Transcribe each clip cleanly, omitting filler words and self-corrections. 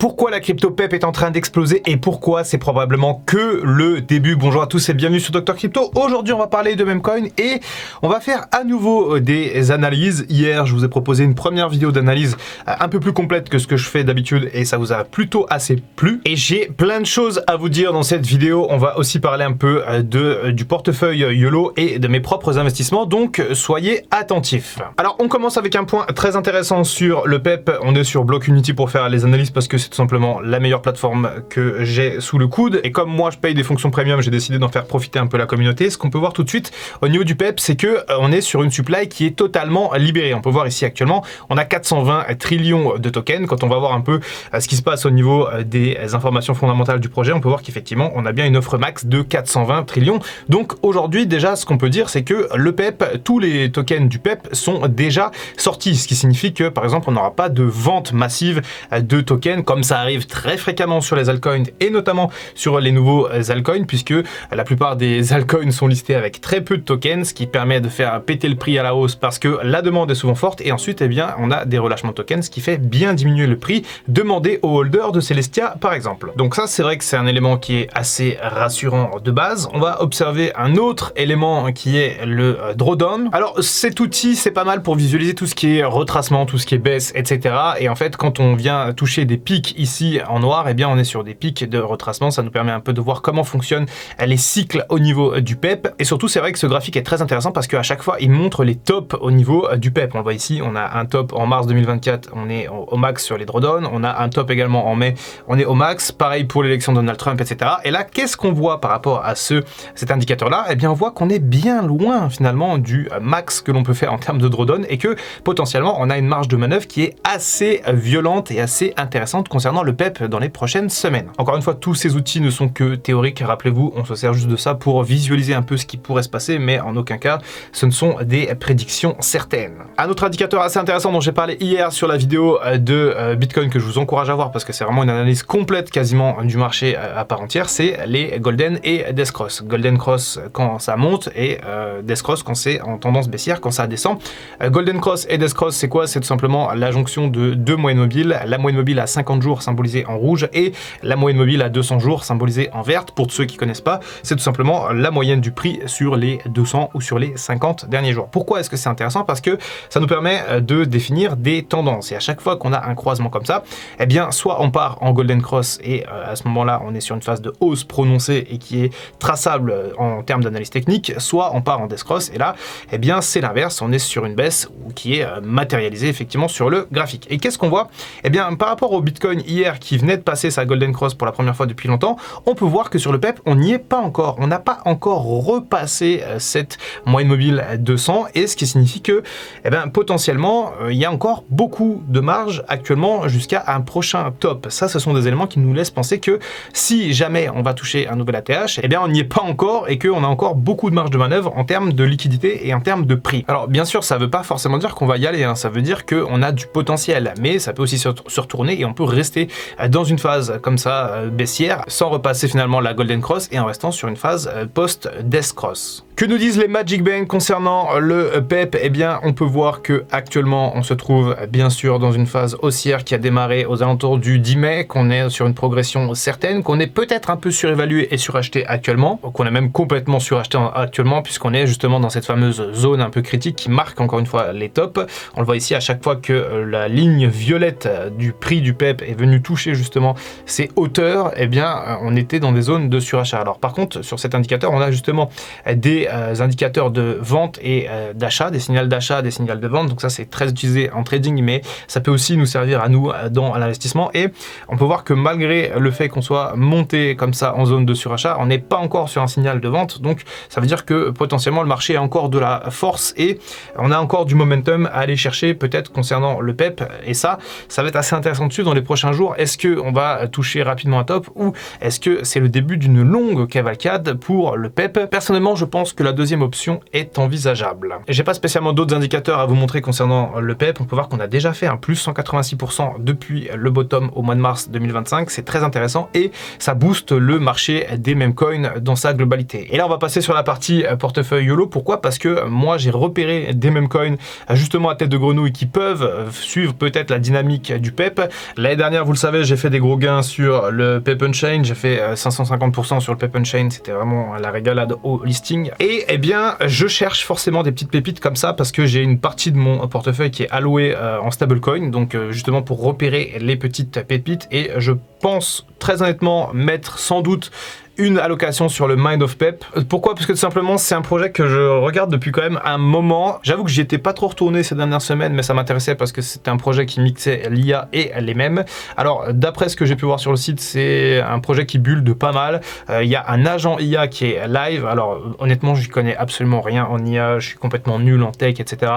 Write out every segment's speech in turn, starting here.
pourquoi la crypto PEP est en train d'exploser et pourquoi c'est probablement que le début. Bonjour à tous et bienvenue sur Dr Crypto. Aujourd'hui on va parler de Memecoin et on va faire à nouveau des analyses. Hier je vous ai proposé une première vidéo d'analyse un peu plus complète que ce que je fais d'habitude et ça vous a plutôt assez plu. Et j'ai plein de choses à vous dire dans cette vidéo. On va aussi parler un peu du portefeuille YOLO et de mes propres investissements, donc soyez attentifs. Alors on commence avec un point très intéressant sur le PEP. On est sur Blocknity pour faire les analyses parce que c'est tout simplement la meilleure plateforme que j'ai sous le coude. Et comme moi je paye des fonctions premium, j'ai décidé d'en faire profiter un peu la communauté. Ce qu'on peut voir tout de suite au niveau du PEP, c'est que on est sur une supply qui est totalement libérée. On peut voir ici actuellement, on a 420 trillions de tokens. Quand on va voir un peu ce qui se passe au niveau des informations fondamentales du projet, on peut voir qu'effectivement on a bien une offre max de 420 trillions. Donc aujourd'hui déjà ce qu'on peut dire, c'est que le PEP, tous les tokens du PEP sont déjà sortis, ce qui signifie que par exemple on n'aura pas de vente massive de tokens comme ça arrive très fréquemment sur les altcoins et notamment sur les nouveaux altcoins, puisque la plupart des altcoins sont listés avec très peu de tokens, ce qui permet de faire péter le prix à la hausse parce que la demande est souvent forte et ensuite eh bien on a des relâchements de tokens, ce qui fait bien diminuer le prix demandé aux holders de Celestia par exemple. Donc ça c'est vrai que c'est un élément qui est assez rassurant de base. On va observer un autre élément qui est le drawdown. Alors cet outil c'est pas mal pour visualiser tout ce qui est retracement, tout ce qui est baisse, etc. Et en fait quand on vient toucher des pics ici en noir, eh bien on est sur des pics de retracement. Ça nous permet un peu de voir comment fonctionnent les cycles au niveau du PEP. Et surtout c'est vrai que ce graphique est très intéressant parce qu'à chaque fois il montre les tops au niveau du PEP. On le voit ici, on a un top en mars 2024, on est au max sur les drawdowns. On a un top également en mai, on est au max. Pareil pour l'élection de Donald Trump, etc. Et là qu'est-ce qu'on voit par rapport à cet indicateur là? Eh bien on voit qu'on est bien loin finalement du max que l'on peut faire en termes de drawdown et que potentiellement on a une marge de manœuvre qui est assez violente et assez intéressante concernant le PEP dans les prochaines semaines. Encore une fois, tous ces outils ne sont que théoriques, rappelez-vous, on se sert juste de ça pour visualiser un peu ce qui pourrait se passer, mais en aucun cas ce ne sont des prédictions certaines. Un autre indicateur assez intéressant dont j'ai parlé hier sur la vidéo de Bitcoin que je vous encourage à voir parce que c'est vraiment une analyse complète quasiment du marché à part entière, c'est les Golden et Death Cross. Golden Cross quand ça monte et Death Cross quand c'est en tendance baissière, quand ça descend. Golden Cross et Death Cross c'est quoi? C'est tout simplement la jonction de deux moyennes mobiles, la moyenne mobile à 50 jours symbolisée en rouge et la moyenne mobile à 200 jours symbolisée en verte. Pour ceux qui connaissent pas, c'est tout simplement la moyenne du prix sur les 200 ou sur les 50 derniers jours. Pourquoi est-ce que c'est intéressant? Parce que ça nous permet de définir des tendances et à chaque fois qu'on a un croisement comme ça, eh bien soit on part en Golden Cross et à ce moment-là on est sur une phase de hausse prononcée et qui est traçable en termes d'analyse technique, soit on part en Death Cross et là eh bien c'est l'inverse, on est sur une baisse qui est matérialisée effectivement sur le graphique. Et qu'est-ce qu'on voit? Eh bien par rapport au Bitcoin hier qui venait de passer sa Golden Cross pour la première fois depuis longtemps, on peut voir que sur le PEP on n'y est pas encore, on n'a pas encore repassé cette moyenne mobile 200 et ce qui signifie que eh bien, potentiellement il y a encore beaucoup de marge actuellement jusqu'à un prochain top. Ça ce sont des éléments qui nous laissent penser que si jamais on va toucher un nouvel ATH, eh bien on n'y est pas encore et qu'on a encore beaucoup de marge de manœuvre en termes de liquidité et en termes de prix. Alors bien sûr ça veut pas forcément dire qu'on va y aller, hein. Ça veut dire qu'on a du potentiel, mais ça peut aussi se retourner et on peut rester dans une phase comme ça baissière sans repasser finalement la Golden Cross et en restant sur une phase post-Death Cross. Que nous disent les Magic Bank concernant le PEP? Eh bien on peut voir que actuellement on se trouve bien sûr dans une phase haussière qui a démarré aux alentours du 10 mai, qu'on est sur une progression certaine, qu'on est peut-être un peu surévalué et suracheté actuellement, qu'on est même complètement suracheté actuellement puisqu'on est justement dans cette fameuse zone un peu critique qui marque encore une fois les tops. On le voit ici à chaque fois que la ligne violette du prix du PEP est venue toucher justement ces hauteurs, eh bien on était dans des zones de surachat. Alors par contre sur cet indicateur on a justement des indicateurs de vente et d'achat, des signaux d'achat, des signaux de vente, donc ça c'est très utilisé en trading mais ça peut aussi nous servir à nous dans l'investissement et on peut voir que malgré le fait qu'on soit monté comme ça en zone de surachat, on n'est pas encore sur un signal de vente, donc ça veut dire que potentiellement le marché a encore de la force et on a encore du momentum à aller chercher peut-être concernant le PEP et ça va être assez intéressant de suivre dans les prochains jours. Est-ce qu'on va toucher rapidement un top ou est-ce que c'est le début d'une longue cavalcade pour le PEP? Personnellement je pense pense que la deuxième option est envisageable. Et j'ai pas spécialement d'autres indicateurs à vous montrer concernant le PEP. On peut voir qu'on a déjà fait un plus 186% depuis le bottom au mois de mars 2025. C'est très intéressant et ça booste le marché des meme coins dans sa globalité. Et là, on va passer sur la partie portefeuille YOLO. Pourquoi? Parce que moi, j'ai repéré des meme coins justement à tête de grenouille qui peuvent suivre peut-être la dynamique du PEP. L'année dernière, vous le savez, j'ai fait des gros gains sur le PEP Unchained. J'ai fait 550% sur le PEP Unchained. C'était vraiment la régalade au listing. Et eh bien, je cherche forcément des petites pépites comme ça parce que j'ai une partie de mon portefeuille qui est allouée en stablecoin. Donc justement pour repérer les petites pépites. Et je pense très honnêtement mettre sans doute une allocation sur le Mind of Pep. Pourquoi? Parce que tout simplement c'est un projet que je regarde depuis quand même un moment. J'avoue que j'y étais pas trop retourné ces dernières semaines, mais ça m'intéressait parce que c'était un projet qui mixait l'IA et les mêmes. Alors d'après ce que j'ai pu voir sur le site, c'est un projet qui bulle de pas mal. Il y a un agent IA qui est live. Alors honnêtement, je connais absolument rien en IA, je suis complètement nul en tech, etc.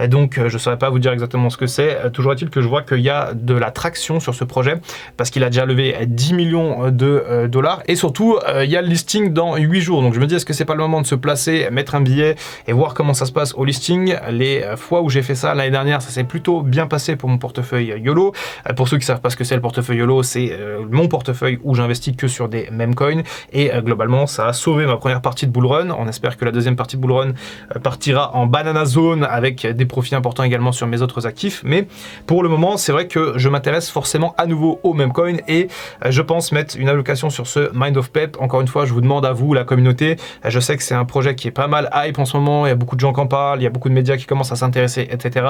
Donc je saurais pas vous dire exactement ce que c'est. Toujours est-il que je vois qu'il y a de la traction sur ce projet parce qu'il a déjà levé 10 millions de dollars et surtout il y a le listing dans 8 jours. Donc je me dis, est-ce que c'est pas le moment de se placer, mettre un billet et voir comment ça se passe au listing? Les fois où j'ai fait ça l'année dernière, ça s'est plutôt bien passé pour mon portefeuille YOLO. Pour ceux qui savent pas ce que c'est le portefeuille YOLO, c'est mon portefeuille où j'investis que sur des meme coins et globalement ça a sauvé ma première partie de bull run. On espère que la deuxième partie de bull run partira en banana zone avec des profits importants également sur mes autres actifs. Mais pour le moment, c'est vrai que je m'intéresse forcément à nouveau aux meme coins et je pense mettre une allocation sur ce Mind of Pep. Encore une fois, je vous demande à vous, la communauté. Je sais que c'est un projet qui est pas mal hype en ce moment. Il y a beaucoup de gens qui en parlent, il y a beaucoup de médias qui commencent à s'intéresser, etc.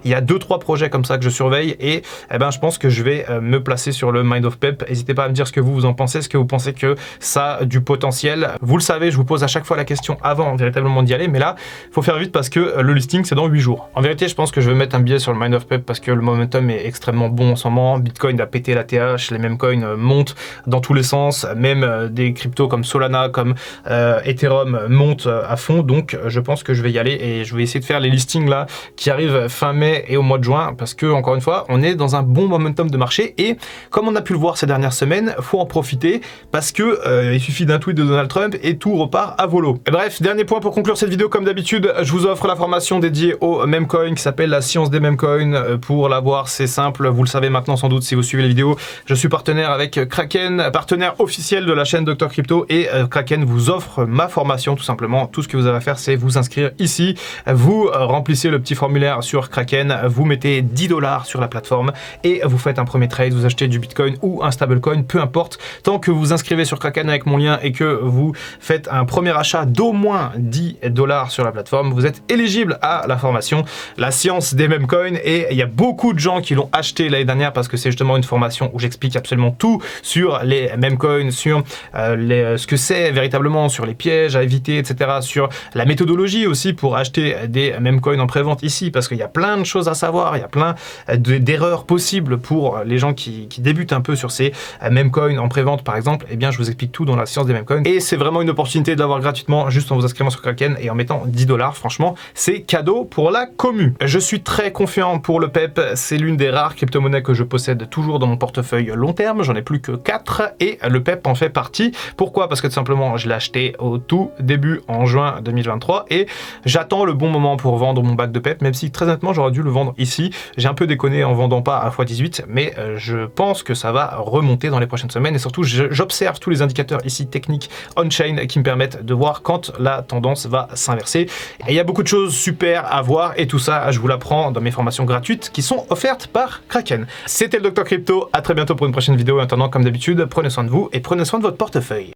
Il y a 2-3 projets comme ça que je surveille et eh ben, je pense que je vais me placer sur le Mind of Pep. N'hésitez pas à me dire ce que vous en pensez. Est-ce que vous pensez que ça a du potentiel? Vous le savez, je vous pose à chaque fois la question avant véritablement d'y aller, mais là, il faut faire vite parce que le listing, c'est dans 8 jours. En vérité, je pense que je vais mettre un billet sur le Mind of Pep parce que le momentum est extrêmement bon en ce moment. Bitcoin a pété la TH, les mêmes coins montent dans tous les sens, même des cryptos comme Solana, comme Ethereum montent à fond, donc je pense que je vais y aller et je vais essayer de faire les listings là qui arrivent fin mai et au mois de juin parce que encore une fois on est dans un bon momentum de marché et comme on a pu le voir ces dernières semaines, faut en profiter parce que il suffit d'un tweet de Donald Trump et tout repart à volo. Et bref, dernier point pour conclure cette vidéo, comme d'habitude, je vous offre la formation dédiée au meme coin qui s'appelle la science des meme coins. Pour l'avoir, c'est simple, vous le savez maintenant sans doute si vous suivez les vidéos, je suis partenaire avec Kraken, partenaire officiel de la chaîne Dr Crypto et Kraken vous offre ma formation tout simplement. Tout ce que vous avez à faire, c'est vous inscrire ici, vous remplissez le petit formulaire sur Kraken, vous mettez 10 $ sur la plateforme et vous faites un premier trade, vous achetez du Bitcoin ou un stablecoin, peu importe, tant que vous inscrivez sur Kraken avec mon lien et que vous faites un premier achat d'au moins 10 $ sur la plateforme, vous êtes éligible à la formation, la science des meme coins, et il y a beaucoup de gens qui l'ont acheté l'année dernière parce que c'est justement une formation où j'explique absolument tout sur les meme coins, sur ce que c'est véritablement, sur les pièges à éviter, etc., sur la méthodologie aussi pour acheter des meme coins en prévente ici, parce qu'il y a plein de choses à savoir, il y a plein d'erreurs possibles pour les gens qui débutent un peu sur ces meme coins en prévente par exemple. Eh bien je vous explique tout dans la science des meme coins et c'est vraiment une opportunité d'avoir gratuitement juste en vous inscrivant sur Kraken et en mettant 10 $. Franchement, c'est cadeau pour la commu. Je suis très confiant pour le PEP, c'est l'une des rares crypto-monnaies que je possède toujours dans mon portefeuille long terme, j'en ai plus que 4 et le PEP en fait partie. Pourquoi? Parce que tout simplement je l'ai acheté au tout début en juin 2023 et j'attends le bon moment pour vendre mon bac de PEP, même si très honnêtement j'aurais dû le vendre ici. J'ai un peu déconné en vendant pas à x18, mais je pense que ça va remonter dans les prochaines semaines et surtout j'observe tous les indicateurs ici techniques on-chain qui me permettent de voir quand la tendance va s'inverser. Et il y a beaucoup de choses super à voir et tout ça je vous l'apprends dans mes formations gratuites qui sont offertes par Kraken. C'était le Dr Crypto, à très bientôt pour une prochaine vidéo. En attendant, comme d'habitude, prenez soin de vous et prenez soin de votre portefeuille.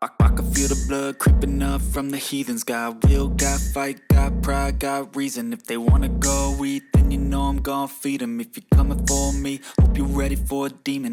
I can feel the blood creeping up from the heathens. Got will, got fight, got pride, got reason. If they wanna go eat, then you know I'm gon' feed them. If you're coming for me, hope you're ready for a demon.